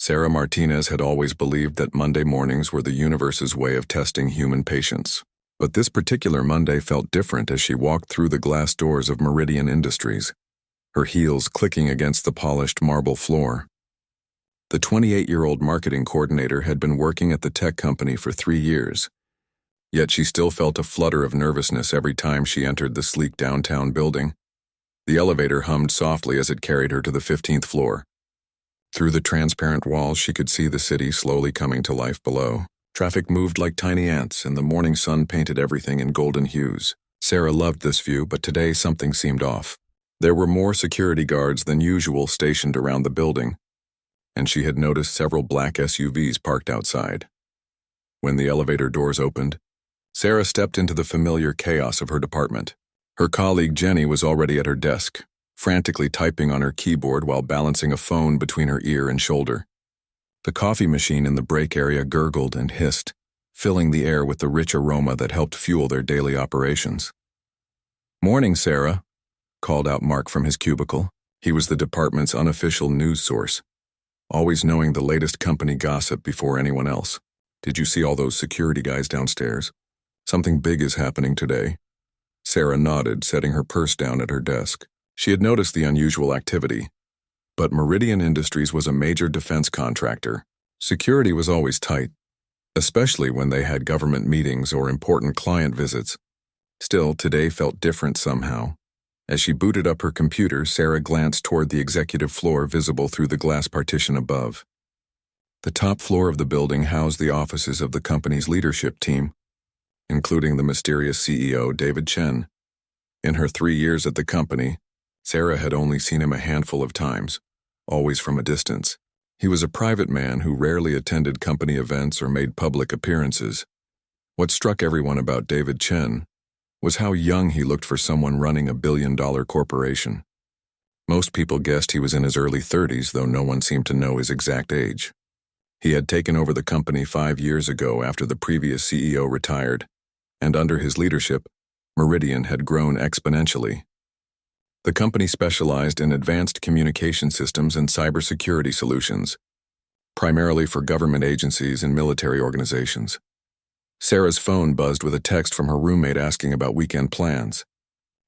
Sarah Martinez had always believed that Monday mornings were the universe's way of testing human patience. But this particular Monday felt different as she walked through the glass doors of Meridian Industries, her heels clicking against the polished marble floor. The 28-year-old marketing coordinator had been working at the tech company for 3 years, yet she still felt a flutter of nervousness every time she entered the sleek downtown building. The elevator hummed softly as it carried her to the 15th floor. Through the transparent walls, she could see the city slowly coming to life below. Traffic moved like tiny ants, and the morning sun painted everything in golden hues. Sarah loved this view, but today something seemed off. There were more security guards than usual stationed around the building, and she had noticed several black SUVs parked outside. When the elevator doors opened, Sarah stepped into the familiar chaos of her department. Her colleague Jenny was already at her desk, frantically typing on her keyboard while balancing a phone between her ear and shoulder. The coffee machine in the break area gurgled and hissed, filling the air with the rich aroma that helped fuel their daily operations. "Morning, Sarah," called out Mark from his cubicle. He was the department's unofficial news source, always knowing the latest company gossip before anyone else. "Did you see all those security guys downstairs? Something big is happening today." Sarah nodded, setting her purse down at her desk. She had noticed the unusual activity, but Meridian Industries was a major defense contractor. Security was always tight, especially when they had government meetings or important client visits. Still, today felt different somehow. As she booted up her computer, Sarah glanced toward the executive floor visible through the glass partition above. The top floor of the building housed the offices of the company's leadership team, including the mysterious CEO, David Chen. In her 3 years at the company, Sarah had only seen him a handful of times, always from a distance. He was a private man who rarely attended company events or made public appearances. What struck everyone about David Chen was how young he looked for someone running a billion-dollar corporation. Most people guessed he was in his early 30s, though no one seemed to know his exact age. He had taken over the company 5 years ago after the previous CEO retired, and under his leadership, Meridian had grown exponentially. The company specialized in advanced communication systems and cybersecurity solutions, primarily for government agencies and military organizations. Sarah's phone buzzed with a text from her roommate asking about weekend plans,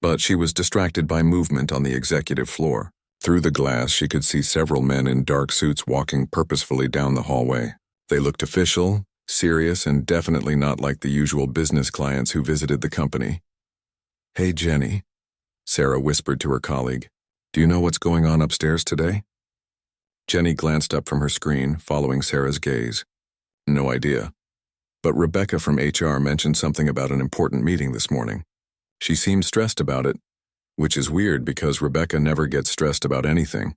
but she was distracted by movement on the executive floor. Through the glass, she could see several men in dark suits walking purposefully down the hallway. They looked official, serious, and definitely not like the usual business clients who visited the company. "Hey, Jenny," Sarah whispered to her colleague. "Do you know what's going on upstairs today?" Jenny glanced up from her screen, following Sarah's gaze. "No idea. But Rebecca from HR mentioned something about an important meeting this morning. She seemed stressed about it, which is weird because Rebecca never gets stressed about anything."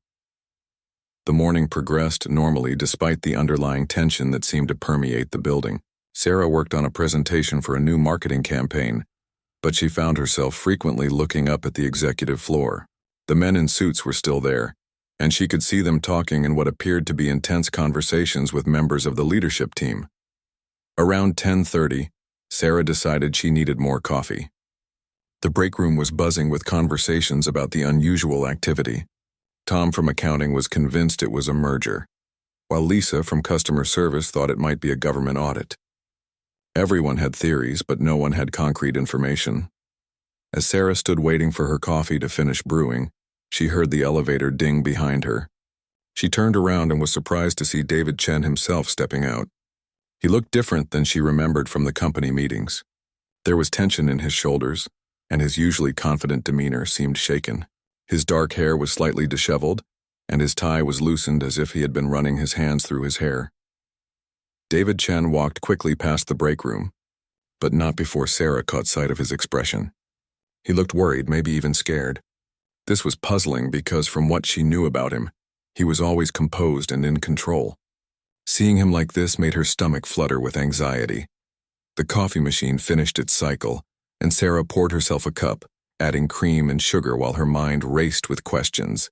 The morning progressed normally despite the underlying tension that seemed to permeate the building. Sarah worked on a presentation for a new marketing campaign, but she found herself frequently looking up at the executive floor. The men in suits were still there, and she could see them talking in what appeared to be intense conversations with members of the leadership team. Around 10:30, Sarah decided she needed more coffee. The break room was buzzing with conversations about the unusual activity. Tom from accounting was convinced it was a merger, while Lisa from customer service thought it might be a government audit. Everyone had theories, but no one had concrete information. As Sarah stood waiting for her coffee to finish brewing, she heard the elevator ding behind her. She turned around and was surprised to see David Chen himself stepping out. He looked different than she remembered from the company meetings. There was tension in his shoulders, and his usually confident demeanor seemed shaken. His dark hair was slightly disheveled, and his tie was loosened as if he had been running his hands through his hair. David Chen walked quickly past the break room, but not before Sarah caught sight of his expression. He looked worried, maybe even scared. This was puzzling because from what she knew about him, he was always composed and in control. Seeing him like this made her stomach flutter with anxiety. The coffee machine finished its cycle, and Sarah poured herself a cup, adding cream and sugar while her mind raced with questions.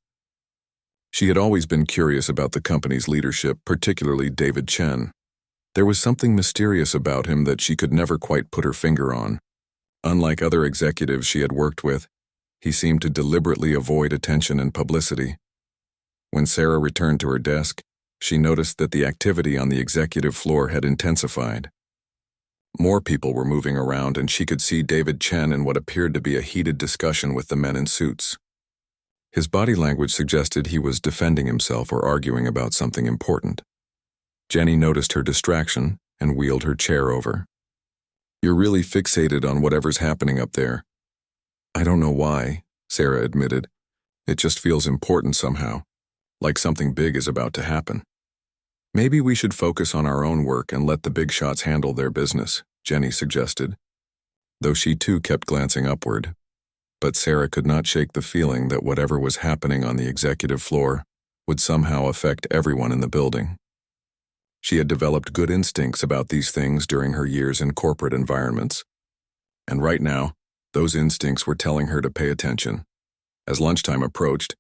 She had always been curious about the company's leadership, particularly David Chen. There was something mysterious about him that she could never quite put her finger on. Unlike other executives she had worked with, he seemed to deliberately avoid attention and publicity. When Sarah returned to her desk, She noticed that the activity on the executive floor had intensified. More people were moving around, and she could see David Chen in what appeared to be a heated discussion with the men in suits. His body language suggested he was defending himself or arguing about something important. Jenny noticed her distraction and wheeled her chair over. "You're really fixated on whatever's happening up there." "I don't know why," Sarah admitted. "It just feels important somehow, like something big is about to happen." "Maybe we should focus on our own work and let the big shots handle their business," Jenny suggested, though she too kept glancing upward. But Sarah could not shake the feeling that whatever was happening on the executive floor would somehow affect everyone in the building. She had developed good instincts about these things during her years in corporate environments, and right now, those instincts were telling her to pay attention. As lunchtime approached,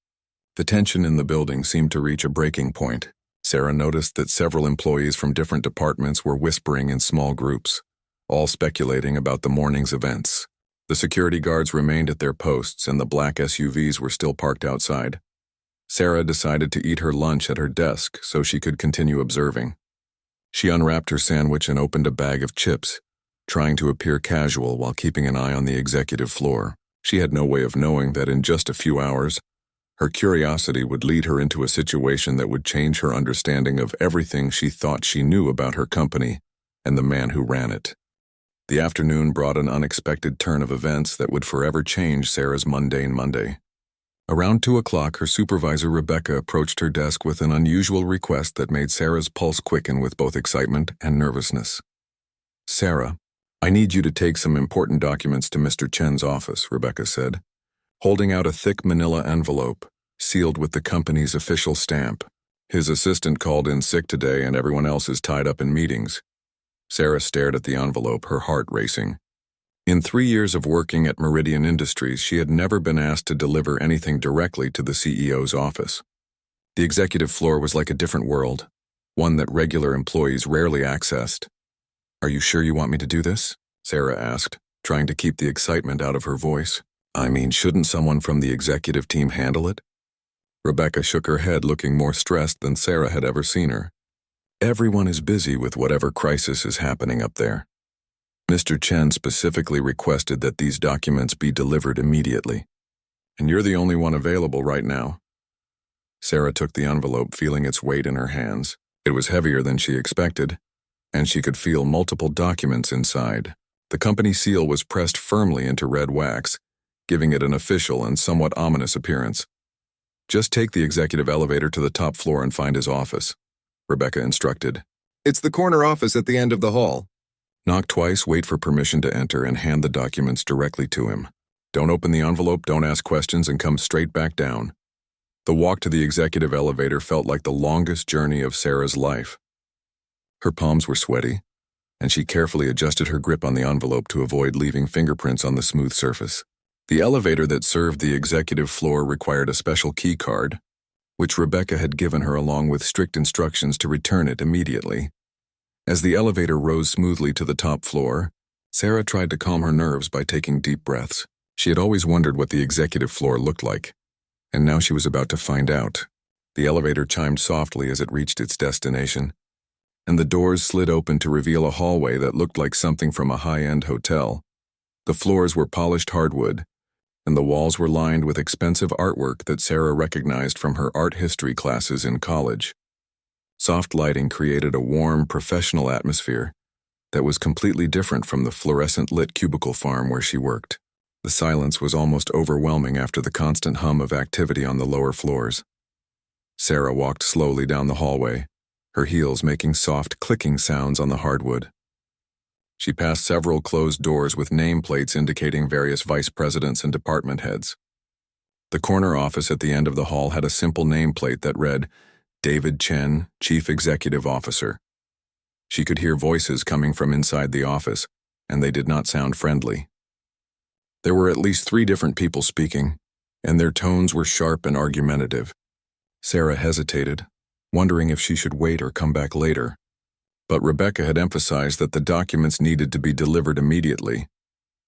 the tension in the building seemed to reach a breaking point. Sarah noticed that several employees from different departments were whispering in small groups, all speculating about the morning's events. The security guards remained at their posts, and the black SUVs were still parked outside. Sarah decided to eat her lunch at her desk so she could continue observing. She unwrapped her sandwich and opened a bag of chips, trying to appear casual while keeping an eye on the executive floor. She had no way of knowing that in just a few hours, her curiosity would lead her into a situation that would change her understanding of everything she thought she knew about her company and the man who ran it. The afternoon brought an unexpected turn of events that would forever change Sarah's mundane Monday. Around 2 o'clock, her supervisor Rebecca approached her desk with an unusual request that made Sarah's pulse quicken with both excitement and nervousness. "Sarah, I need you to take some important documents to Mr. Chen's office," Rebecca said, holding out a thick manila envelope, sealed with the company's official stamp. "His assistant called in sick today and everyone else is tied up in meetings." Sarah stared at the envelope, her heart racing. In 3 years of working at Meridian Industries, she had never been asked to deliver anything directly to the CEO's office. The executive floor was like a different world, one that regular employees rarely accessed. "Are you sure you want me to do this?" Sarah asked, trying to keep the excitement out of her voice. "I mean, shouldn't someone from the executive team handle it?" Rebecca shook her head, looking more stressed than Sarah had ever seen her. "Everyone is busy with whatever crisis is happening up there. Mr. Chen specifically requested that these documents be delivered immediately. And you're the only one available right now." Sarah took the envelope, feeling its weight in her hands. It was heavier than she expected, and she could feel multiple documents inside. The company seal was pressed firmly into red wax, giving it an official and somewhat ominous appearance. "Just take the executive elevator to the top floor and find his office," Rebecca instructed. "It's the corner office at the end of the hall. Knock twice, wait for permission to enter, and hand the documents directly to him. Don't open the envelope, don't ask questions, and come straight back down." The walk to the executive elevator felt like the longest journey of Sarah's life. Her palms were sweaty, and she carefully adjusted her grip on the envelope to avoid leaving fingerprints on the smooth surface. The elevator that served the executive floor required a special key card, which Rebecca had given her along with strict instructions to return it immediately. As the elevator rose smoothly to the top floor, Sarah tried to calm her nerves by taking deep breaths. She had always wondered what the executive floor looked like, and now she was about to find out. The elevator chimed softly as it reached its destination, and the doors slid open to reveal a hallway that looked like something from a high-end hotel. The floors were polished hardwood, and the walls were lined with expensive artwork that Sarah recognized from her art history classes in college. Soft lighting created a warm, professional atmosphere that was completely different from the fluorescent-lit cubicle farm where she worked. The silence was almost overwhelming after the constant hum of activity on the lower floors. Sarah walked slowly down the hallway, her heels making soft clicking sounds on the hardwood. She passed several closed doors with nameplates indicating various vice presidents and department heads. The corner office at the end of the hall had a simple nameplate that read, "David Chen, Chief Executive Officer." She could hear voices coming from inside the office, and they did not sound friendly. There were at least 3 different people speaking, and their tones were sharp and argumentative. Sarah hesitated, wondering if she should wait or come back later. But Rebecca had emphasized that the documents needed to be delivered immediately.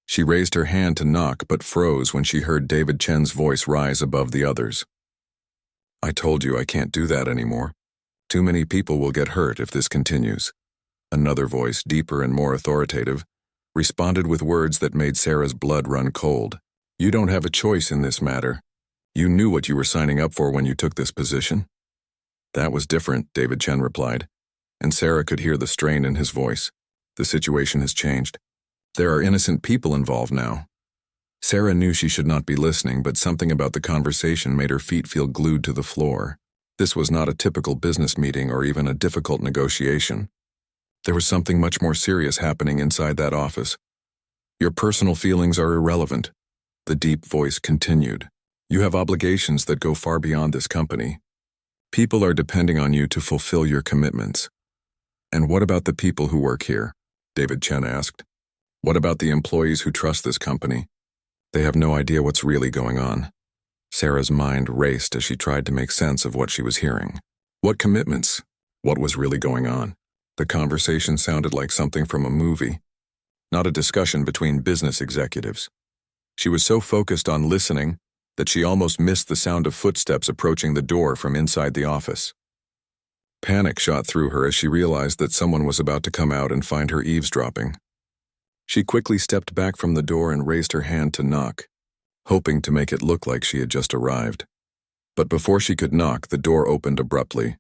She raised her hand to knock but froze when she heard David Chen's voice rise above the others. "I told you I can't do that anymore." Too many people will get hurt if this continues. Another voice, deeper and more authoritative, responded with words that made Sarah's blood run cold. You don't have a choice in this matter. You knew what you were signing up for when you took this position. That was different, David Chen replied, and Sarah could hear the strain in his voice. The situation has changed. There are innocent people involved now. Sarah knew she should not be listening, but something about the conversation made her feet feel glued to the floor. This was not a typical business meeting or even a difficult negotiation. There was something much more serious happening inside that office. Your personal feelings are irrelevant, the deep voice continued. You have obligations that go far beyond this company. People are depending on you to fulfill your commitments. And what about the people who work here? David Chen asked. What about the employees who trust this company? They have no idea what's really going on. Sarah's mind raced as she tried to make sense of what she was hearing. What commitments? What was really going on? The conversation sounded like something from a movie, not a discussion between business executives. She was so focused on listening that she almost missed the sound of footsteps approaching the door from inside the office. Panic shot through her as she realized that someone was about to come out and find her eavesdropping. She quickly stepped back from the door and raised her hand to knock, hoping to make it look like she had just arrived. But before she could knock, the door opened abruptly,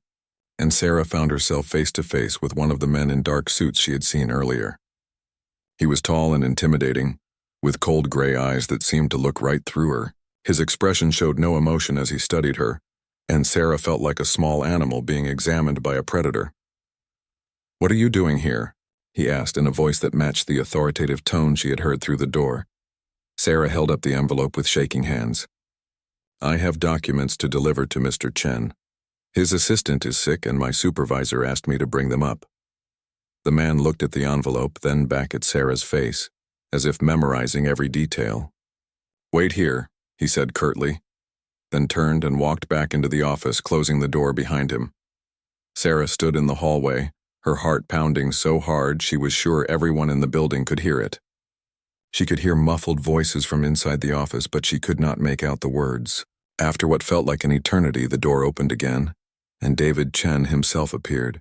and Sarah found herself face to face with one of the men in dark suits she had seen earlier. He was tall and intimidating, with cold gray eyes that seemed to look right through her. His expression showed no emotion as he studied her, and Sarah felt like a small animal being examined by a predator. "What are you doing here?" he asked in a voice that matched the authoritative tone she had heard through the door. Sarah held up the envelope with shaking hands. "I have documents to deliver to Mr. Chen. His assistant is sick and my supervisor asked me to bring them up." The man looked at the envelope, then back at Sarah's face, as if memorizing every detail. "Wait here," he said curtly, then turned and walked back into the office, closing the door behind him. Sarah stood in the hallway, her heart pounding so hard she was sure everyone in the building could hear it. She could hear muffled voices from inside the office, but she could not make out the words. After what felt like an eternity, the door opened again, and David Chen himself appeared.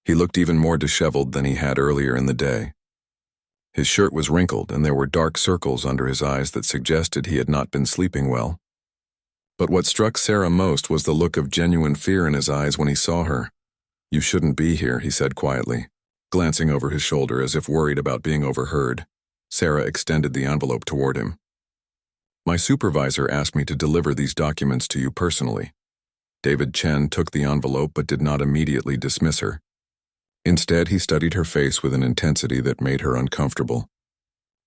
He looked even more disheveled than he had earlier in the day. His shirt was wrinkled, and there were dark circles under his eyes that suggested he had not been sleeping well. But what struck Sarah most was the look of genuine fear in his eyes when he saw her. "You shouldn't be here," he said quietly, glancing over his shoulder as if worried about being overheard. Sarah extended the envelope toward him. "My supervisor asked me to deliver these documents to you personally." David Chen took the envelope but did not immediately dismiss her. Instead, he studied her face with an intensity that made her uncomfortable.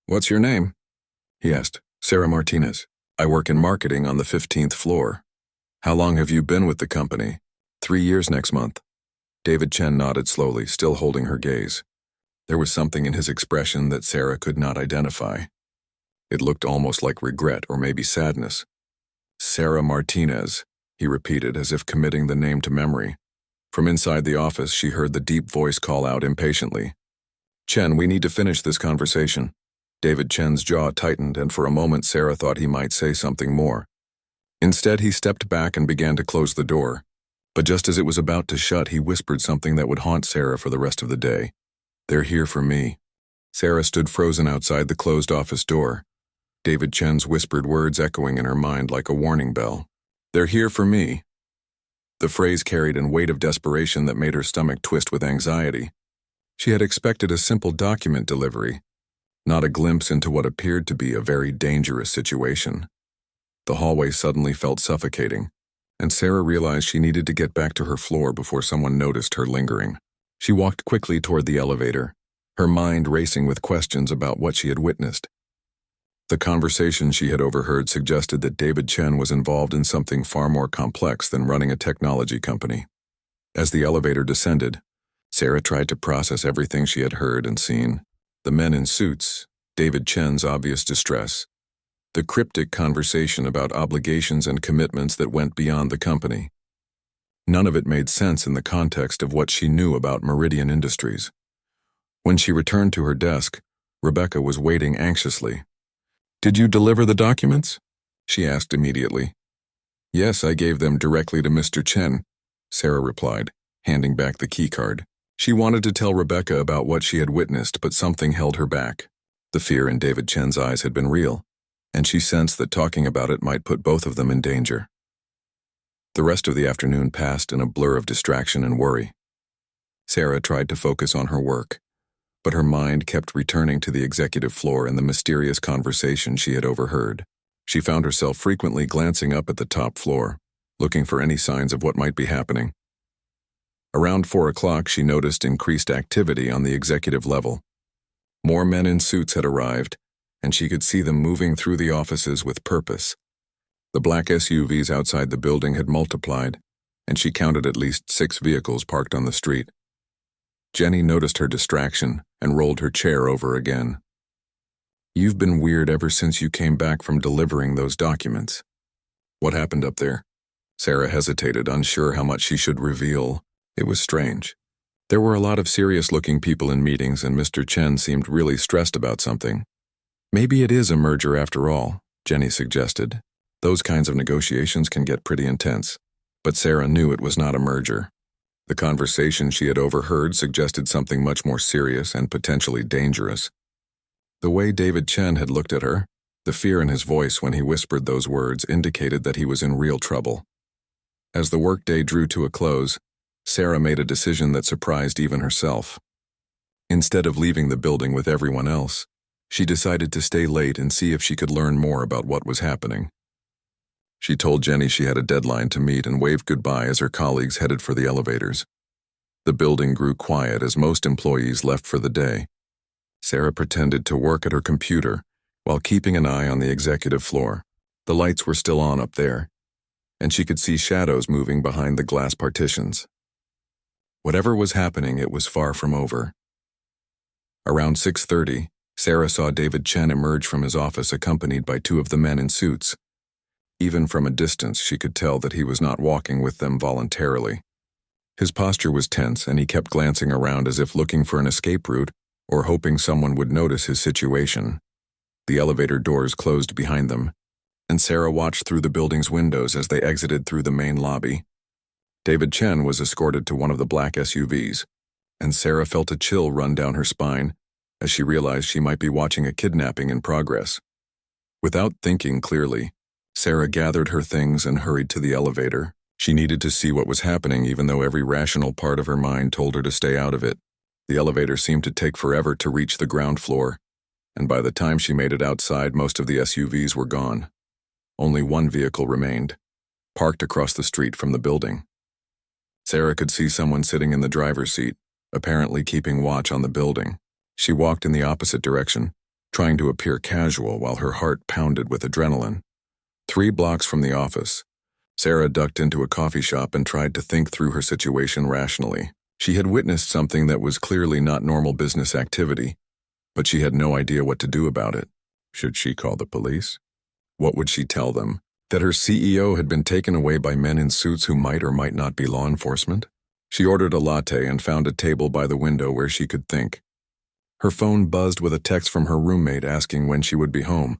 "What's your name?" he asked. "Sarah Martinez. I work in marketing on the 15th floor. How long have you been with the company?" 3 years next month." David Chen nodded slowly, still holding her gaze. There was something in his expression that Sarah could not identify. It looked almost like regret or maybe sadness. "Sarah Martinez," he repeated as if committing the name to memory. From inside the office, she heard the deep voice call out impatiently. "Chen, we need to finish this conversation." David Chen's jaw tightened, and for a moment Sarah thought he might say something more. Instead, he stepped back and began to close the door. But just as it was about to shut, he whispered something that would haunt Sarah for the rest of the day. "They're here for me." Sarah stood frozen outside the closed office door, David Chen's whispered words echoing in her mind like a warning bell. "They're here for me." The phrase carried a weight of desperation that made her stomach twist with anxiety. She had expected a simple document delivery, not a glimpse into what appeared to be a very dangerous situation. The hallway suddenly felt suffocating, and Sarah realized she needed to get back to her floor before someone noticed her lingering. She walked quickly toward the elevator, her mind racing with questions about what she had witnessed. The conversation she had overheard suggested that David Chen was involved in something far more complex than running a technology company. As the elevator descended, Sarah tried to process everything she had heard and seen. The men in suits, David Chen's obvious distress, the cryptic conversation about obligations and commitments that went beyond the company. None of it made sense in the context of what she knew about Meridian Industries. When she returned to her desk, Rebecca was waiting anxiously. "Did you deliver the documents?" she asked immediately. "Yes, I gave them directly to Mr. Chen," Sarah replied, handing back the keycard. She wanted to tell Rebecca about what she had witnessed, but something held her back. The fear in David Chen's eyes had been real, and she sensed that talking about it might put both of them in danger. The rest of the afternoon passed in a blur of distraction and worry. Sarah tried to focus on her work, but her mind kept returning to the executive floor and the mysterious conversation she had overheard. She found herself frequently glancing up at the top floor, looking for any signs of what might be happening. Around 4 o'clock, she noticed increased activity on the executive level. More men in suits had arrived, and she could see them moving through the offices with purpose. The black SUVs outside the building had multiplied, and she counted at least 6 vehicles parked on the street. Jenny noticed her distraction and rolled her chair over again. "You've been weird ever since you came back from delivering those documents." "What happened up there?" Sarah hesitated, unsure how much she should reveal. It was strange. There were a lot of serious-looking people in meetings, and Mr. Chen seemed really stressed about something. "Maybe it is a merger after all," Jenny suggested. "Those kinds of negotiations can get pretty intense." But Sarah knew it was not a merger. The conversation she had overheard suggested something much more serious and potentially dangerous. The way David Chen had looked at her, the fear in his voice when he whispered those words, indicated that he was in real trouble. As the workday drew to a close, Sarah made a decision that surprised even herself. Instead of leaving the building with everyone else, she decided to stay late and see if she could learn more about what was happening. She told Jenny she had a deadline to meet and waved goodbye as her colleagues headed for the elevators. The building grew quiet as most employees left for the day. Sarah pretended to work at her computer while keeping an eye on the executive floor. The lights were still on up there, and she could see shadows moving behind the glass partitions. Whatever was happening, it was far from over. Around 6:30, Sarah saw David Chen emerge from his office accompanied by 2 of the men in suits. Even from a distance, she could tell that he was not walking with them voluntarily. His posture was tense, and he kept glancing around as if looking for an escape route or hoping someone would notice his situation. The elevator doors closed behind them, and Sarah watched through the building's windows as they exited through the main lobby. David Chen was escorted to one of the black SUVs, and Sarah felt a chill run down her spine as she realized she might be watching a kidnapping in progress. Without thinking clearly, Sarah gathered her things and hurried to the elevator. She needed to see what was happening, even though every rational part of her mind told her to stay out of it. The elevator seemed to take forever to reach the ground floor, and by the time she made it outside, most of the SUVs were gone. Only one vehicle remained, parked across the street from the building. Sarah could see someone sitting in the driver's seat, apparently keeping watch on the building. She walked in the opposite direction, trying to appear casual while her heart pounded with adrenaline. 3 blocks from the office, Sarah ducked into a coffee shop and tried to think through her situation rationally. She had witnessed something that was clearly not normal business activity, but she had no idea what to do about it. Should she call the police? What would she tell them? That her CEO had been taken away by men in suits who might or might not be law enforcement? She ordered a latte and found a table by the window where she could think. Her phone buzzed with a text from her roommate asking when she would be home.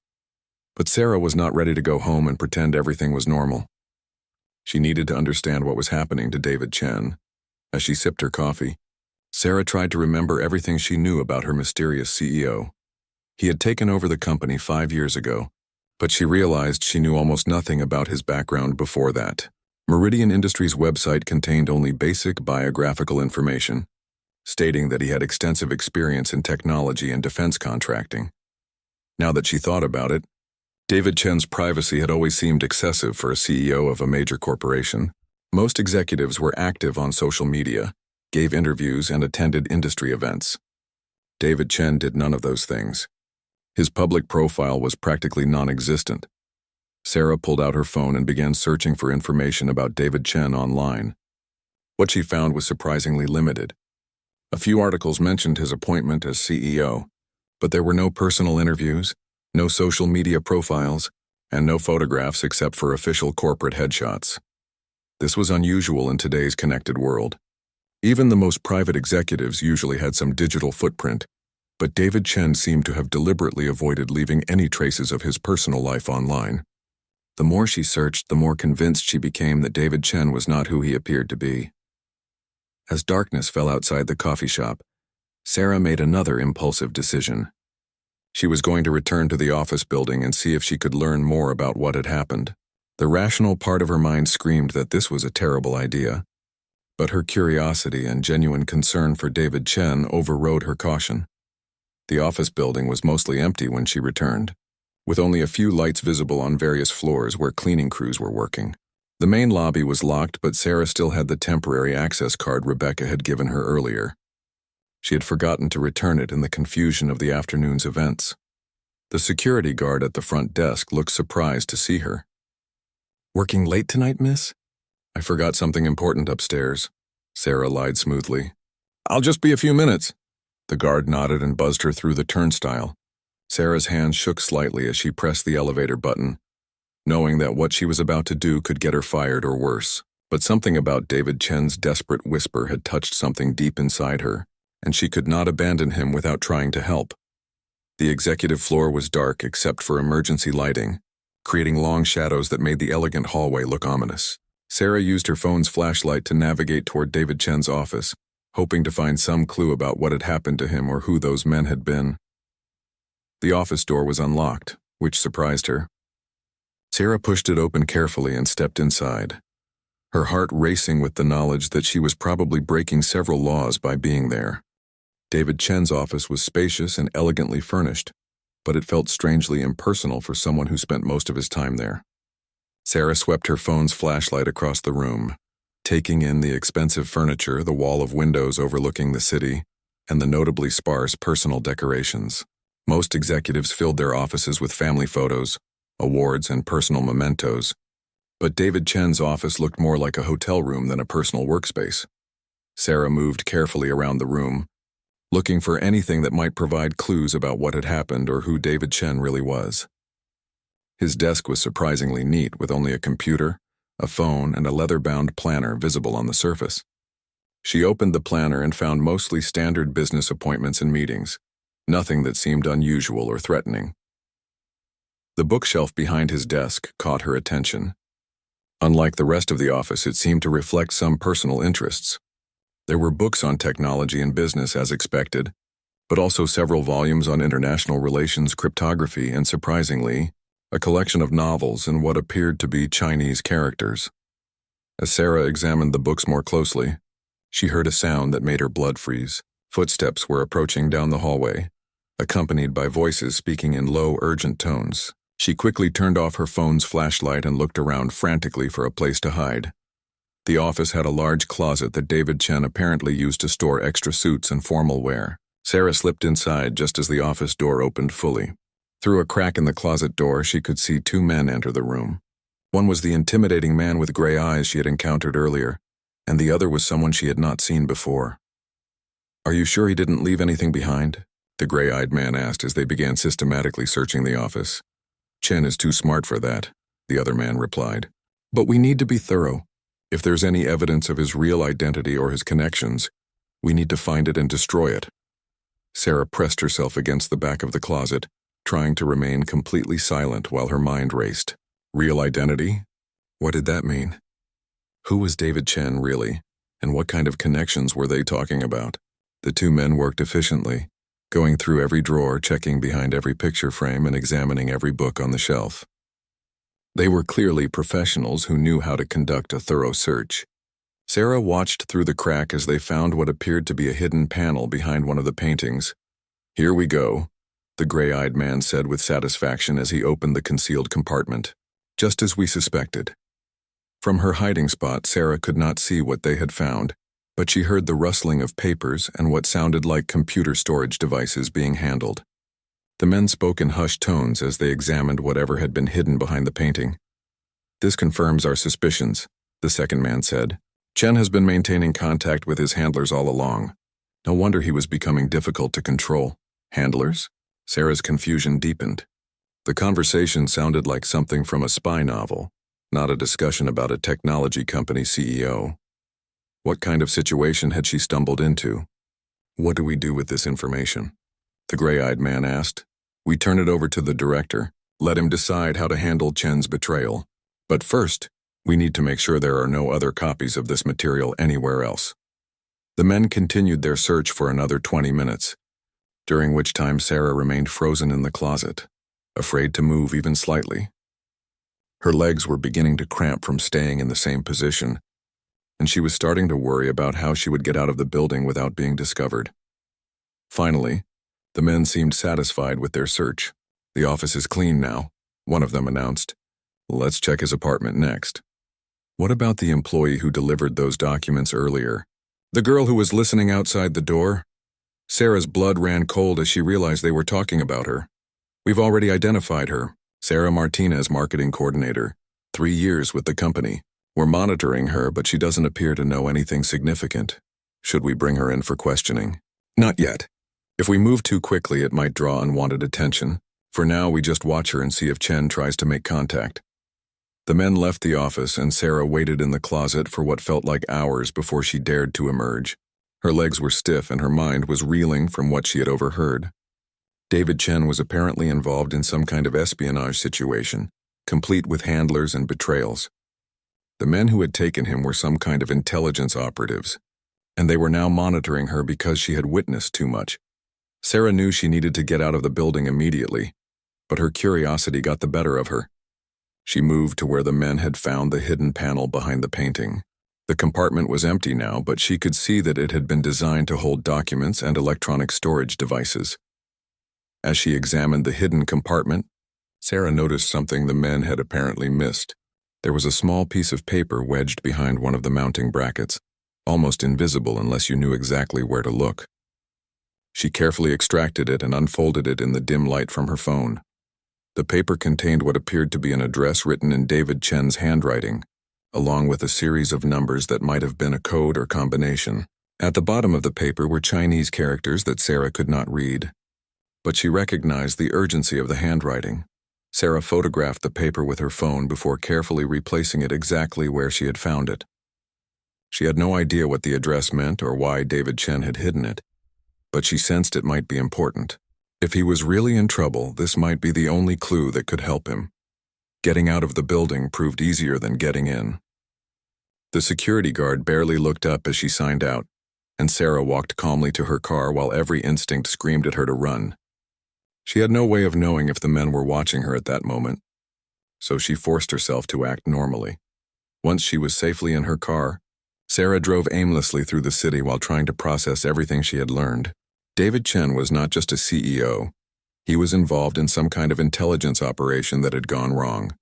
But Sarah was not ready to go home and pretend everything was normal. She needed to understand what was happening to David Chen. As she sipped her coffee, Sarah tried to remember everything she knew about her mysterious CEO. He had taken over the company 5 years ago, but she realized she knew almost nothing about his background before that. Meridian Industries' website contained only basic biographical information, stating that he had extensive experience in technology and defense contracting. Now that she thought about it, David Chen's privacy had always seemed excessive for a CEO of a major corporation. Most executives were active on social media, gave interviews, and attended industry events. David Chen did none of those things. His public profile was practically non-existent. Sarah pulled out her phone and began searching for information about David Chen online. What she found was surprisingly limited. A few articles mentioned his appointment as CEO, but there were no personal interviews, no social media profiles, and no photographs except for official corporate headshots. This was unusual in today's connected world. Even the most private executives usually had some digital footprint, but David Chen seemed to have deliberately avoided leaving any traces of his personal life online. The more she searched, the more convinced she became that David Chen was not who he appeared to be. As darkness fell outside the coffee shop, Sarah made another impulsive decision. She was going to return to the office building and see if she could learn more about what had happened. The rational part of her mind screamed that this was a terrible idea, but her curiosity and genuine concern for David Chen overrode her caution. The office building was mostly empty when she returned, with only a few lights visible on various floors where cleaning crews were working. The main lobby was locked, but Sarah still had the temporary access card Rebecca had given her earlier. She had forgotten to return it in the confusion of the afternoon's events. The security guard at the front desk looked surprised to see her. "Working late tonight, miss?" "I forgot something important upstairs," Sarah lied smoothly. "I'll just be a few minutes." The guard nodded and buzzed her through the turnstile. Sarah's hands shook slightly as she pressed the elevator button, knowing that what she was about to do could get her fired or worse. But something about David Chen's desperate whisper had touched something deep inside her, and she could not abandon him without trying to help. The executive floor was dark except for emergency lighting, creating long shadows that made the elegant hallway look ominous. Sarah used her phone's flashlight to navigate toward David Chen's office, hoping to find some clue about what had happened to him or who those men had been. The office door was unlocked, which surprised her. Sarah pushed it open carefully and stepped inside, her heart racing with the knowledge that she was probably breaking several laws by being there. David Chen's office was spacious and elegantly furnished, but it felt strangely impersonal for someone who spent most of his time there. Sarah swept her phone's flashlight across the room, taking in the expensive furniture, the wall of windows overlooking the city, and the notably sparse personal decorations. Most executives filled their offices with family photos, awards, and personal mementos, but David Chen's office looked more like a hotel room than a personal workspace. Sarah moved carefully around the room, looking for anything that might provide clues about what had happened or who David Chen really was. His desk was surprisingly neat, with only a computer, a phone, and a leather-bound planner visible on the surface. She opened the planner and found mostly standard business appointments and meetings, nothing that seemed unusual or threatening. The bookshelf behind his desk caught her attention. Unlike the rest of the office, it seemed to reflect some personal interests. There were books on technology and business as expected, but also several volumes on international relations, cryptography, and surprisingly, a collection of novels and what appeared to be Chinese characters. As Sarah examined the books more closely, she heard a sound that made her blood freeze. Footsteps were approaching down the hallway, accompanied by voices speaking in low, urgent tones. She quickly turned off her phone's flashlight and looked around frantically for a place to hide. The office had a large closet that David Chen apparently used to store extra suits and formal wear. Sarah slipped inside just as the office door opened fully. Through a crack in the closet door, she could see two men enter the room. One was the intimidating man with gray eyes she had encountered earlier, and the other was someone she had not seen before. "Are you sure he didn't leave anything behind?" the gray-eyed man asked as they began systematically searching the office. "Chen is too smart for that," the other man replied. "But we need to be thorough. If there's any evidence of his real identity or his connections, we need to find it and destroy it." Sarah pressed herself against the back of the closet, trying to remain completely silent while her mind raced. Real identity? What did that mean? Who was David Chen really, and what kind of connections were they talking about? The two men worked efficiently, going through every drawer, checking behind every picture frame, and examining every book on the shelf. They were clearly professionals who knew how to conduct a thorough search. Sarah watched through the crack as they found what appeared to be a hidden panel behind one of the paintings. "Here we go," the gray-eyed man said with satisfaction as he opened the concealed compartment. "Just as we suspected." From her hiding spot, Sarah could not see what they had found, but she heard the rustling of papers and what sounded like computer storage devices being handled. The men spoke in hushed tones as they examined whatever had been hidden behind the painting. "This confirms our suspicions," the second man said. "Chen has been maintaining contact with his handlers all along. No wonder he was becoming difficult to control." "Handlers?" Sarah's confusion deepened. The conversation sounded like something from a spy novel, not a discussion about a technology company CEO. What kind of situation had she stumbled into? "What do we do with this information?" the gray-eyed man asked. "We turn it over to the director. Let him decide how to handle Chen's betrayal. But first, we need to make sure there are no other copies of this material anywhere else." The men continued their search for another 20 minutes, during which time Sarah remained frozen in the closet, afraid to move even slightly. Her legs were beginning to cramp from staying in the same position, and she was starting to worry about how she would get out of the building without being discovered. Finally, the men seemed satisfied with their search. "The office is clean now," one of them announced. "Let's check his apartment next." "What about the employee who delivered those documents earlier? The girl who was listening outside the door?" Sarah's blood ran cold as she realized they were talking about her. "We've already identified her. Sarah Martinez, marketing coordinator. 3 years with the company. We're monitoring her, but she doesn't appear to know anything significant. Should we bring her in for questioning?" "Not yet. If we move too quickly, it might draw unwanted attention. For now, we just watch her and see if Chen tries to make contact." The men left the office, and Sarah waited in the closet for what felt like hours before she dared to emerge. Her legs were stiff and her mind was reeling from what she had overheard. David Chen was apparently involved in some kind of espionage situation, complete with handlers and betrayals. The men who had taken him were some kind of intelligence operatives, and they were now monitoring her because she had witnessed too much. Sarah knew she needed to get out of the building immediately, but her curiosity got the better of her. She moved to where the men had found the hidden panel behind the painting. The compartment was empty now, but she could see that it had been designed to hold documents and electronic storage devices. As she examined the hidden compartment, Sarah noticed something the men had apparently missed. There was a small piece of paper wedged behind one of the mounting brackets, almost invisible unless you knew exactly where to look. She carefully extracted it and unfolded it in the dim light from her phone. The paper contained what appeared to be an address written in David Chen's handwriting, along with a series of numbers that might have been a code or combination. At the bottom of the paper were Chinese characters that Sarah could not read, but she recognized the urgency of the handwriting. Sarah photographed the paper with her phone before carefully replacing it exactly where she had found it. She had no idea what the address meant or why David Chen had hidden it, but she sensed it might be important. If he was really in trouble, this might be the only clue that could help him. Getting out of the building proved easier than getting in. The security guard barely looked up as she signed out, and Sarah walked calmly to her car while every instinct screamed at her to run. She had no way of knowing if the men were watching her at that moment, so she forced herself to act normally. Once she was safely in her car, Sarah drove aimlessly through the city while trying to process everything she had learned. David Chen was not just a CEO. He was involved in some kind of intelligence operation that had gone wrong.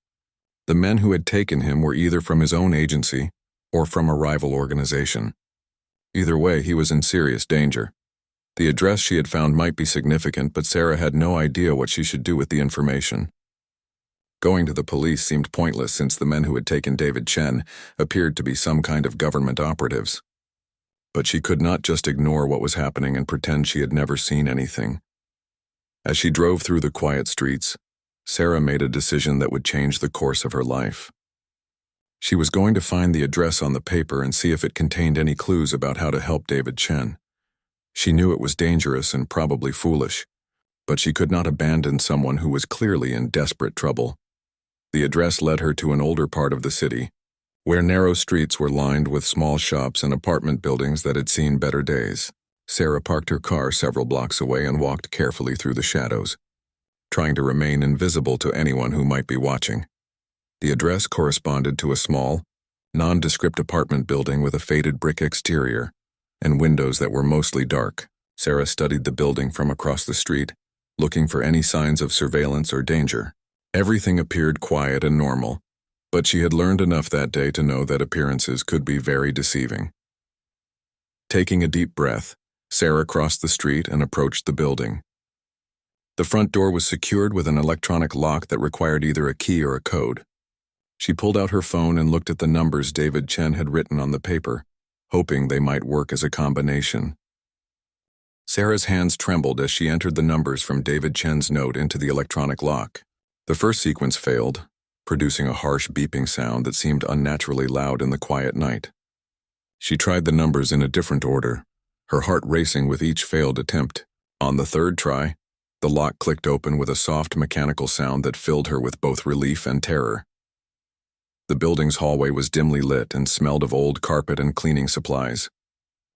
The men who had taken him were either from his own agency or from a rival organization. Either way, he was in serious danger. The address she had found might be significant, but Sarah had no idea what she should do with the information. Going to the police seemed pointless since the men who had taken David Chen appeared to be some kind of government operatives. But she could not just ignore what was happening and pretend she had never seen anything. As she drove through the quiet streets, Sarah made a decision that would change the course of her life. She was going to find the address on the paper and see if it contained any clues about how to help David Chen. She knew it was dangerous and probably foolish, but she could not abandon someone who was clearly in desperate trouble. The address led her to an older part of the city, where narrow streets were lined with small shops and apartment buildings that had seen better days. Sarah parked her car several blocks away and walked carefully through the shadows, trying to remain invisible to anyone who might be watching. The address corresponded to a small, nondescript apartment building with a faded brick exterior and windows that were mostly dark. Sarah studied the building from across the street, looking for any signs of surveillance or danger. Everything appeared quiet and normal, but she had learned enough that day to know that appearances could be very deceiving. Taking a deep breath, Sarah crossed the street and approached the building. The front door was secured with an electronic lock that required either a key or a code. She pulled out her phone and looked at the numbers David Chen had written on the paper, hoping they might work as a combination. Sarah's hands trembled as she entered the numbers from David Chen's note into the electronic lock. The first sequence failed, producing a harsh beeping sound that seemed unnaturally loud in the quiet night. She tried the numbers in a different order, her heart racing with each failed attempt. On the third try, the lock clicked open with a soft mechanical sound that filled her with both relief and terror. The building's hallway was dimly lit and smelled of old carpet and cleaning supplies.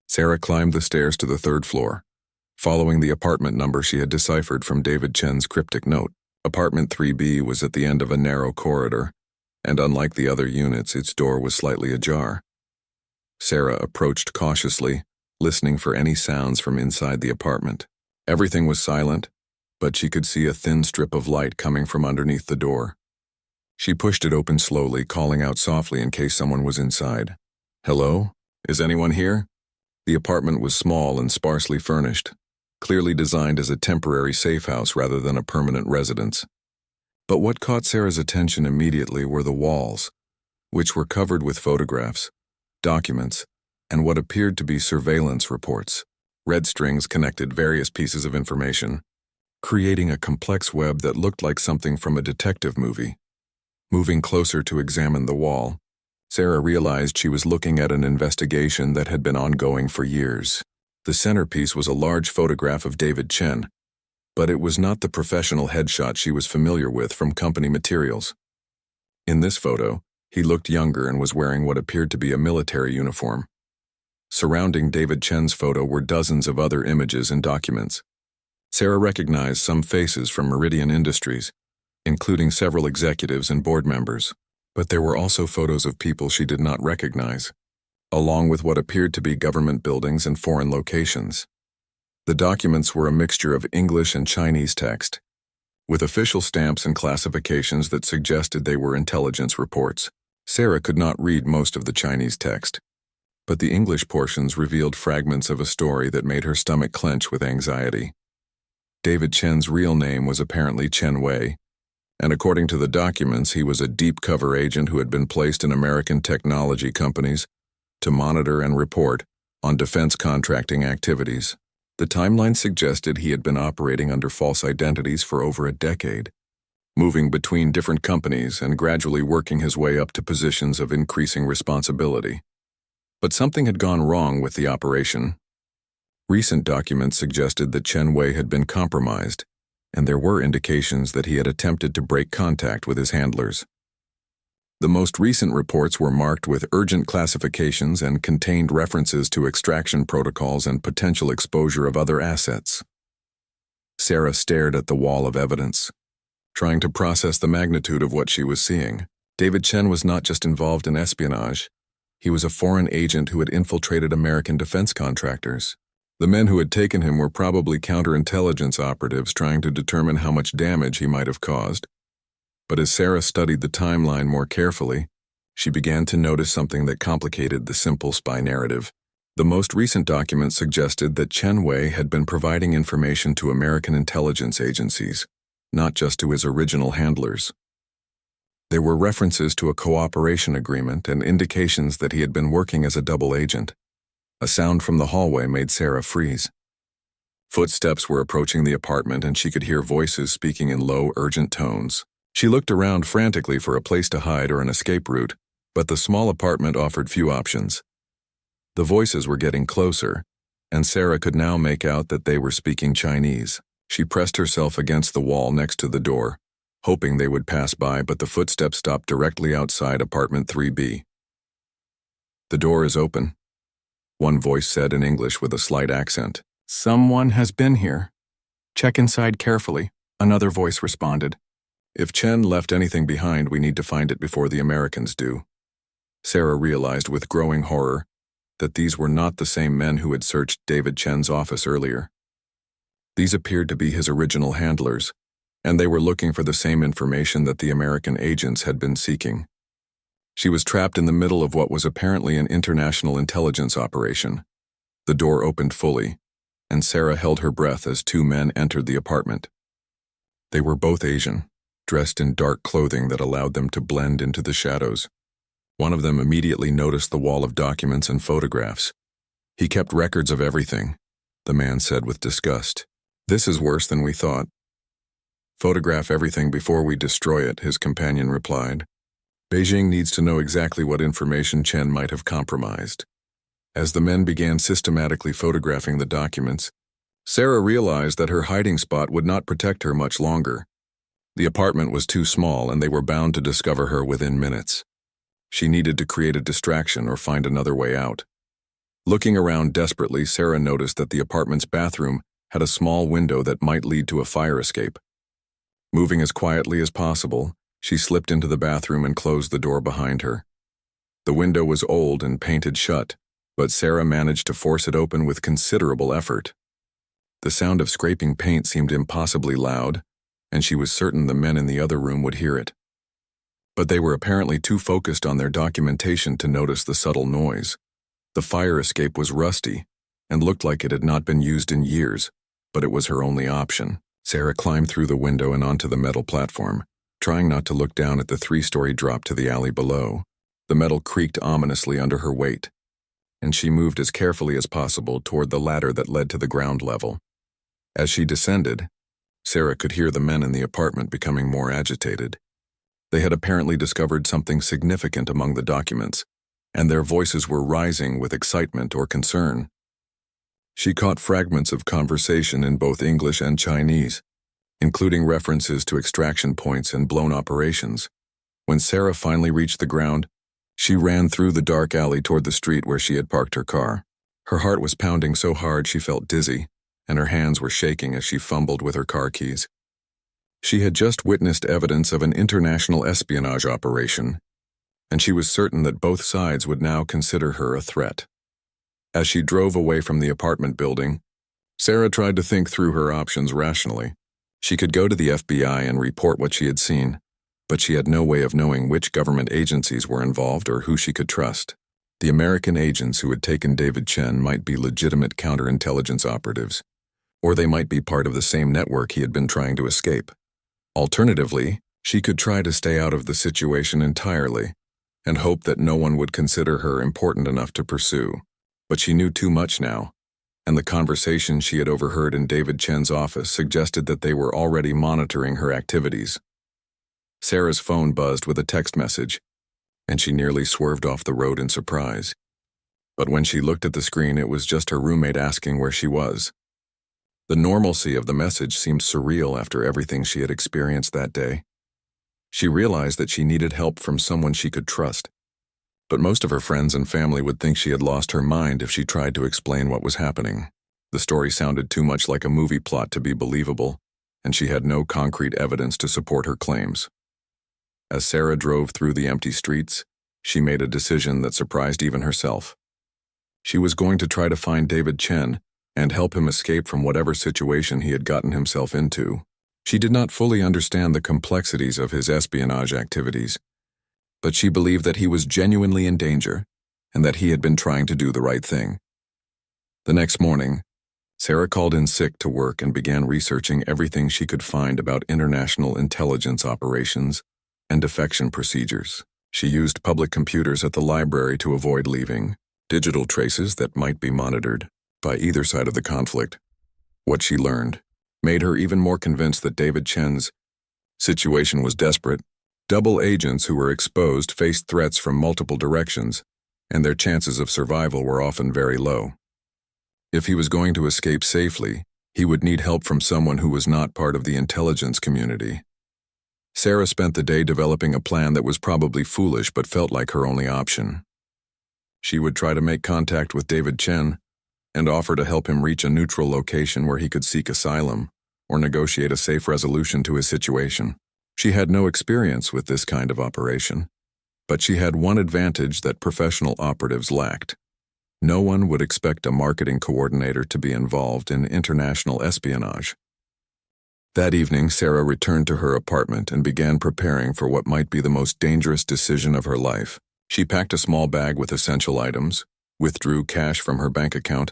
Sarah climbed the stairs to the third floor, following the apartment number she had deciphered from David Chen's cryptic note. Apartment 3B was at the end of a narrow corridor, and unlike the other units, its door was slightly ajar. Sarah approached cautiously, listening for any sounds from inside the apartment. Everything was silent, but she could see a thin strip of light coming from underneath the door. She pushed it open slowly, calling out softly in case someone was inside. "Hello? Is anyone here?" The apartment was small and sparsely furnished, clearly designed as a temporary safe house rather than a permanent residence. But what caught Sarah's attention immediately were the walls, which were covered with photographs, documents, and what appeared to be surveillance reports. Red strings connected various pieces of information, creating a complex web that looked like something from a detective movie. Moving closer to examine the wall, Sarah realized she was looking at an investigation that had been ongoing for years. The centerpiece was a large photograph of David Chen, but it was not the professional headshot she was familiar with from company materials. In this photo, he looked younger and was wearing what appeared to be a military uniform. Surrounding David Chen's photo were dozens of other images and documents. Sarah recognized some faces from Meridian Industries, including several executives and board members, but there were also photos of people she did not recognize, along with what appeared to be government buildings and foreign locations. The documents were a mixture of English and Chinese text, with official stamps and classifications that suggested they were intelligence reports. Sarah could not read most of the Chinese text, but the English portions revealed fragments of a story that made her stomach clench with anxiety. David Chen's real name was apparently Chen Wei, and according to the documents, he was a deep cover agent who had been placed in American technology companies to monitor and report on defense contracting activities. The timeline suggested he had been operating under false identities for over a decade, moving between different companies and gradually working his way up to positions of increasing responsibility. But something had gone wrong with the operation. Recent documents suggested that Chen Wei had been compromised, and there were indications that he had attempted to break contact with his handlers. The most recent reports were marked with urgent classifications and contained references to extraction protocols and potential exposure of other assets. Sarah stared at the wall of evidence, trying to process the magnitude of what she was seeing. David Chen was not just involved in espionage. He was a foreign agent who had infiltrated American defense contractors. The men who had taken him were probably counterintelligence operatives trying to determine how much damage he might have caused. But as Sarah studied the timeline more carefully, she began to notice something that complicated the simple spy narrative. The most recent documents suggested that Chen Wei had been providing information to American intelligence agencies, not just to his original handlers. There were references to a cooperation agreement and indications that he had been working as a double agent. A sound from the hallway made Sarah freeze. Footsteps were approaching the apartment and she could hear voices speaking in low, urgent tones. She looked around frantically for a place to hide or an escape route, but the small apartment offered few options. The voices were getting closer, and Sarah could now make out that they were speaking Chinese. She pressed herself against the wall next to the door, hoping they would pass by, but the footsteps stopped directly outside apartment 3B. "The door is open," one voice said in English with a slight accent. "Someone has been here. Check inside carefully," another voice responded. "If Chen left anything behind, we need to find it before the Americans do." Sarah realized with growing horror that these were not the same men who had searched David Chen's office earlier. These appeared to be his original handlers, and they were looking for the same information that the American agents had been seeking. She was trapped in the middle of what was apparently an international intelligence operation. The door opened fully, and Sarah held her breath as two men entered the apartment. They were both Asian, dressed in dark clothing that allowed them to blend into the shadows. One of them immediately noticed the wall of documents and photographs. "He kept records of everything," the man said with disgust. "This is worse than we thought." "Photograph everything before we destroy it," his companion replied. "Beijing needs to know exactly what information Chen might have compromised." As the men began systematically photographing the documents, Sarah realized that her hiding spot would not protect her much longer. The apartment was too small and they were bound to discover her within minutes. She needed to create a distraction or find another way out. Looking around desperately, Sarah noticed that the apartment's bathroom had a small window that might lead to a fire escape. Moving as quietly as possible, she slipped into the bathroom and closed the door behind her. The window was old and painted shut, but Sarah managed to force it open with considerable effort. The sound of scraping paint seemed impossibly loud, and she was certain the men in the other room would hear it. But they were apparently too focused on their documentation to notice the subtle noise. The fire escape was rusty and looked like it had not been used in years, but it was her only option. Sarah climbed through the window and onto the metal platform, trying not to look down at the 3-story drop to the alley below. The metal creaked ominously under her weight, and she moved as carefully as possible toward the ladder that led to the ground level. As she descended, Sarah could hear the men in the apartment becoming more agitated. They had apparently discovered something significant among the documents, and their voices were rising with excitement or concern. She caught fragments of conversation in both English and Chinese, including references to extraction points and blown operations. When Sarah finally reached the ground, she ran through the dark alley toward the street where she had parked her car. Her heart was pounding so hard she felt dizzy, and her hands were shaking as she fumbled with her car keys. She had just witnessed evidence of an international espionage operation, and she was certain that both sides would now consider her a threat. As she drove away from the apartment building, Sarah tried to think through her options rationally. She could go to the FBI and report what she had seen, but she had no way of knowing which government agencies were involved or who she could trust. The American agents who had taken David Chen might be legitimate counterintelligence operatives, or they might be part of the same network he had been trying to escape. Alternatively, she could try to stay out of the situation entirely and hope that no one would consider her important enough to pursue. But she knew too much now, and the conversation she had overheard in David Chen's office suggested that they were already monitoring her activities. Sarah's phone buzzed with a text message, and she nearly swerved off the road in surprise. But when she looked at the screen, it was just her roommate asking where she was. The normalcy of the message seemed surreal after everything she had experienced that day. She realized that she needed help from someone she could trust, but most of her friends and family would think she had lost her mind if she tried to explain what was happening. The story sounded too much like a movie plot to be believable, and she had no concrete evidence to support her claims. As Sarah drove through the empty streets, she made a decision that surprised even herself. She was going to try to find David Chen and help him escape from whatever situation he had gotten himself into. She did not fully understand the complexities of his espionage activities, but she believed that he was genuinely in danger and that he had been trying to do the right thing. The next morning, Sarah called in sick to work and began researching everything she could find about international intelligence operations and defection procedures. She used public computers at the library to avoid leaving digital traces that might be monitored by either side of the conflict. What she learned made her even more convinced that David Chen's situation was desperate. Double agents who were exposed faced threats from multiple directions, and their chances of survival were often very low. If he was going to escape safely, he would need help from someone who was not part of the intelligence community. Sarah spent the day developing a plan that was probably foolish but felt like her only option. She would try to make contact with David Chen and offer to help him reach a neutral location where he could seek asylum or negotiate a safe resolution to his situation. She had no experience with this kind of operation, but she had one advantage that professional operatives lacked. No one would expect a marketing coordinator to be involved in international espionage. That evening, Sarah returned to her apartment and began preparing for what might be the most dangerous decision of her life. She packed a small bag with essential items, withdrew cash from her bank account,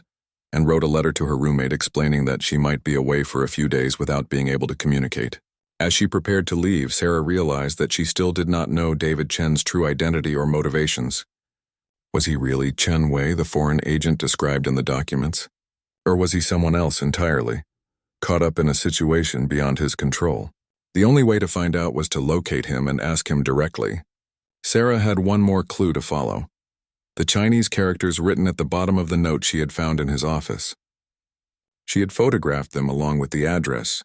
and wrote a letter to her roommate explaining that she might be away for a few days without being able to communicate. As she prepared to leave, Sarah realized that she still did not know David Chen's true identity or motivations. Was he really Chen Wei, the foreign agent described in the documents? Or was he someone else entirely, caught up in a situation beyond his control? The only way to find out was to locate him and ask him directly. Sarah had one more clue to follow: the Chinese characters written at the bottom of the note she had found in his office. She had photographed them along with the address,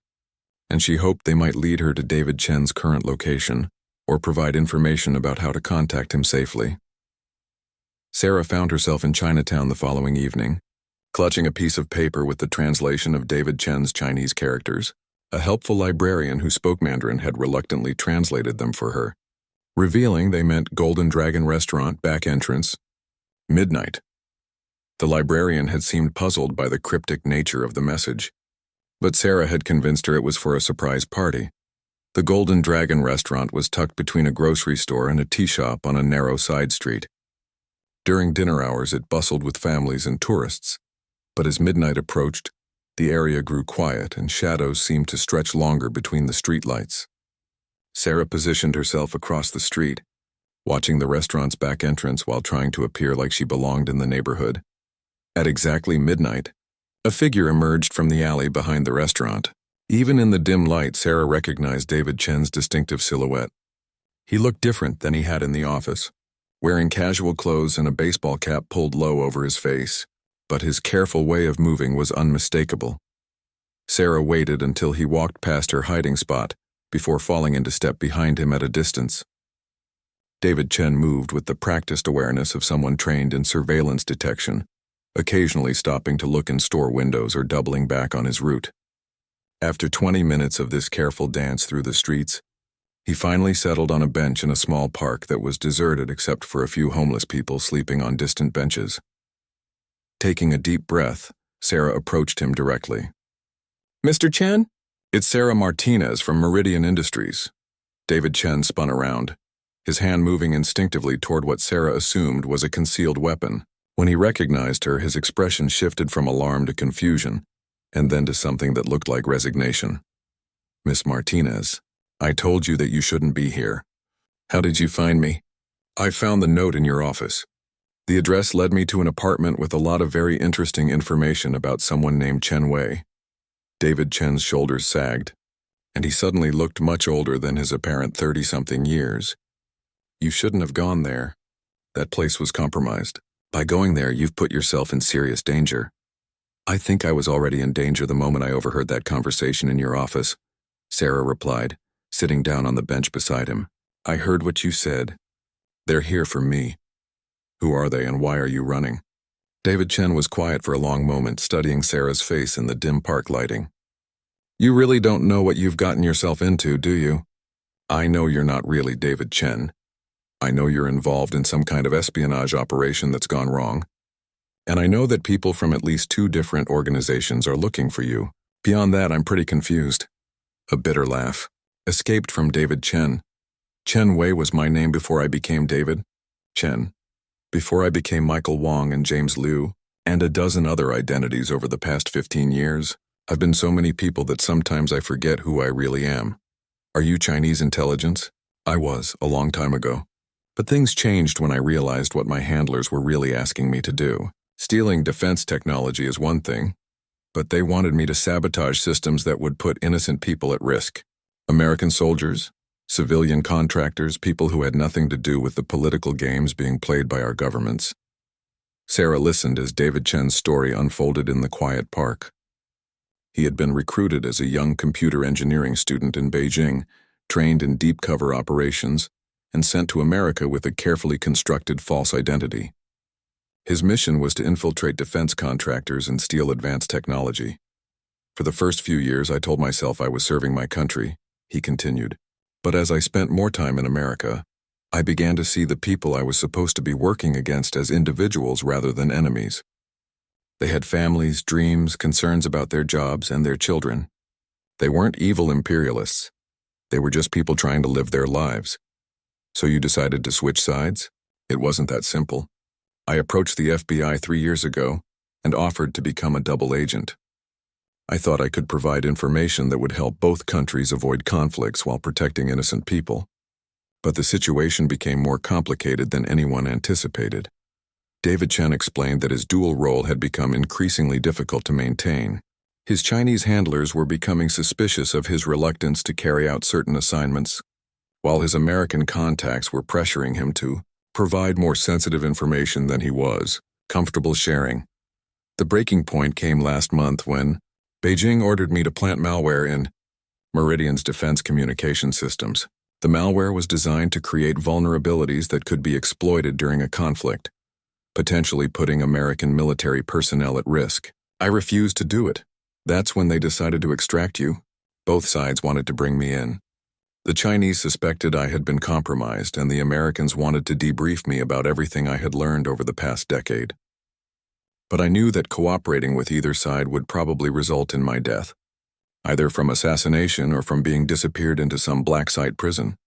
and she hoped they might lead her to David Chen's current location or provide information about how to contact him safely. Sarah found herself in Chinatown the following evening, clutching a piece of paper with the translation of David Chen's Chinese characters. A helpful librarian who spoke Mandarin had reluctantly translated them for her, revealing they meant Golden Dragon Restaurant, back entrance, midnight. The librarian had seemed puzzled by the cryptic nature of the message, but Sarah had convinced her it was for a surprise party. The Golden Dragon Restaurant was tucked between a grocery store and a tea shop on a narrow side street. During dinner hours, it bustled with families and tourists, but as midnight approached, the area grew quiet and shadows seemed to stretch longer between the streetlights. Sarah positioned herself across the street, watching the restaurant's back entrance while trying to appear like she belonged in the neighborhood. At exactly midnight, a figure emerged from the alley behind the restaurant. Even in the dim light, Sarah recognized David Chen's distinctive silhouette. He looked different than he had in the office, wearing casual clothes and a baseball cap pulled low over his face, but his careful way of moving was unmistakable. Sarah waited until he walked past her hiding spot before falling into step behind him at a distance. David Chen moved with the practiced awareness of someone trained in surveillance detection, occasionally stopping to look in store windows or doubling back on his route. After 20 minutes of this careful dance through the streets, he finally settled on a bench in a small park that was deserted except for a few homeless people sleeping on distant benches. Taking a deep breath, Sarah approached him directly. "Mr. Chen?" "It's Sarah Martinez from Meridian Industries." David Chen spun around, his hand moving instinctively toward what Sarah assumed was a concealed weapon. When he recognized her, his expression shifted from alarm to confusion, and then to something that looked like resignation. "Miss Martinez, I told you that you shouldn't be here. How did you find me?" "I found the note in your office. The address led me to an apartment with a lot of very interesting information about someone named Chen Wei." David Chen's shoulders sagged, and he suddenly looked much older than his apparent 30-something years. "You shouldn't have gone there. That place was compromised. By going there, you've put yourself in serious danger." "I think I was already in danger the moment I overheard that conversation in your office," Sarah replied, sitting down on the bench beside him. "I heard what you said. They're here for me. Who are they and why are you running?" David Chen was quiet for a long moment, studying Sarah's face in the dim park lighting. "You really don't know what you've gotten yourself into, do you? I know you're not really David Chen. I know you're involved in some kind of espionage operation that's gone wrong. And I know that people from at least 2 different organizations are looking for you. Beyond that, I'm pretty confused." A bitter laugh escaped from David Chen. "Chen Wei was my name before I became David Chen. Before I became Michael Wong and James Liu, and a dozen other identities over the past 15 years. I've been so many people that sometimes I forget who I really am." "Are you Chinese intelligence?" "I was, a long time ago. But things changed when I realized what my handlers were really asking me to do. Stealing defense technology is one thing, but they wanted me to sabotage systems that would put innocent people at risk. American soldiers, civilian contractors, people who had nothing to do with the political games being played by our governments." Sarah listened as David Chen's story unfolded in the quiet park. He had been recruited as a young computer engineering student in Beijing, trained in deep cover operations, and sent to America with a carefully constructed false identity. His mission was to infiltrate defense contractors and steal advanced technology. "For the first few years, I told myself I was serving my country," he continued. "But as I spent more time in America, I began to see the people I was supposed to be working against as individuals rather than enemies. They had families, dreams, concerns about their jobs and their children. They weren't evil imperialists. They were just people trying to live their lives." "So you decided to switch sides?" "It wasn't that simple. I approached the FBI 3 years ago and offered to become a double agent. I thought I could provide information that would help both countries avoid conflicts while protecting innocent people. But the situation became more complicated than anyone anticipated." David Chen explained that his dual role had become increasingly difficult to maintain. His Chinese handlers were becoming suspicious of his reluctance to carry out certain assignments, while his American contacts were pressuring him to provide more sensitive information than he was comfortable sharing. The breaking point came last month when Beijing ordered me to plant malware in Meridian's defense communication systems. The malware was designed to create vulnerabilities that could be exploited during a conflict. potentially putting American military personnel at risk. I refused to do it. That's when they decided to extract you. Both sides wanted to bring me in. The Chinese suspected I had been compromised, and the Americans wanted to debrief me about everything I had learned over the past decade. But I knew that cooperating with either side would probably result in my death, either from assassination or from being disappeared into some black site prison.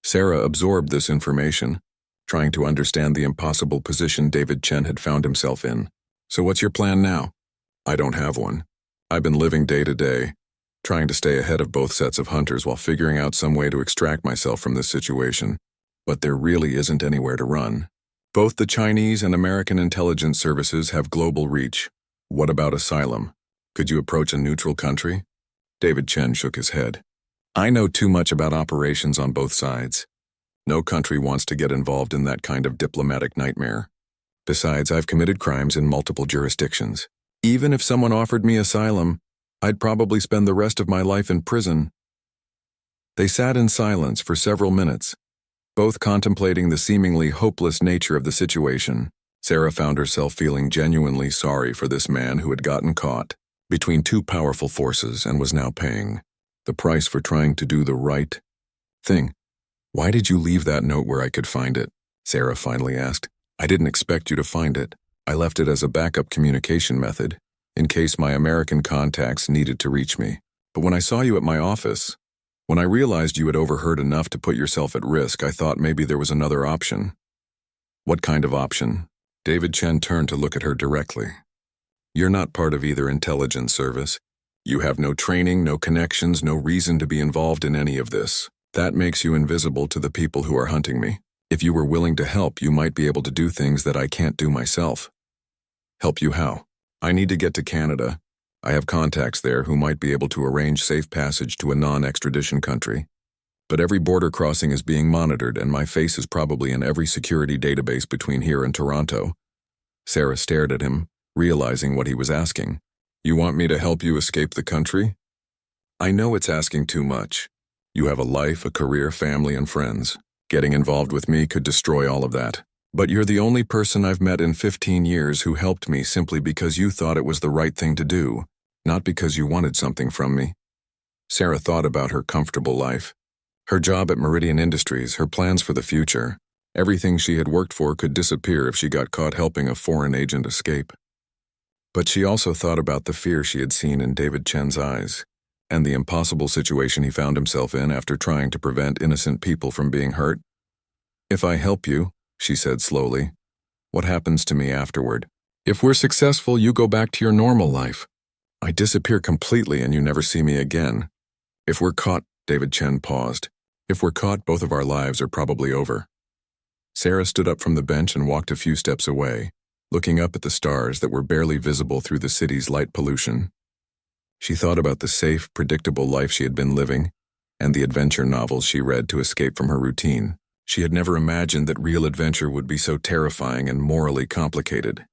Sarah absorbed this information, trying to understand the impossible position David Chen had found himself in. So what's your plan now? I don't have one. I've been living day to day, trying to stay ahead of both sets of hunters while figuring out some way to extract myself from this situation. But there really isn't anywhere to run. Both the Chinese and American intelligence services have global reach. What about asylum? Could you approach a neutral country? David Chen shook his head. I know too much about operations on both sides. No country wants to get involved in that kind of diplomatic nightmare. Besides, I've committed crimes in multiple jurisdictions. Even if someone offered me asylum, I'd probably spend the rest of my life in prison. They sat in silence for several minutes, both contemplating the seemingly hopeless nature of the situation. Sarah found herself feeling genuinely sorry for this man who had gotten caught between two powerful forces and was now paying the price for trying to do the right thing. Why did you leave that note where I could find it? Sarah finally asked. I didn't expect you to find it. I left it as a backup communication method, in case my American contacts needed to reach me. But when I saw you at my office, when I realized you had overheard enough to put yourself at risk, I thought maybe there was another option. What kind of option? David Chen turned to look at her directly. You're not part of either intelligence service. You have no training, no connections, no reason to be involved in any of this. That makes you invisible to the people who are hunting me. If you were willing to help, you might be able to do things that I can't do myself. Help you how? I need to get to Canada. I have contacts there who might be able to arrange safe passage to a non-extradition country. But every border crossing is being monitored, and my face is probably in every security database between here and Toronto. Sarah stared at him, realizing what he was asking. You want me to help you escape the country? I know it's asking too much. You have a life, a career, family, and friends. Getting involved with me could destroy all of that. But you're the only person I've met in 15 years who helped me simply because you thought it was the right thing to do, not because you wanted something from me. Sarah thought about her comfortable life. Her job at Meridian Industries, her plans for the future. Everything she had worked for could disappear if she got caught helping a foreign agent escape. But she also thought about the fear she had seen in David Chen's eyes, and the impossible situation he found himself in after trying to prevent innocent people from being hurt. If I help you, she said slowly, what happens to me afterward? If we're successful, you go back to your normal life. I disappear completely and you never see me again. If we're caught, David Chen paused. If we're caught, both of our lives are probably over. Sarah stood up from the bench and walked a few steps away, looking up at the stars that were barely visible through the city's light pollution. She thought about the safe, predictable life she had been living, and the adventure novels she read to escape from her routine. She had never imagined that real adventure would be so terrifying and morally complicated.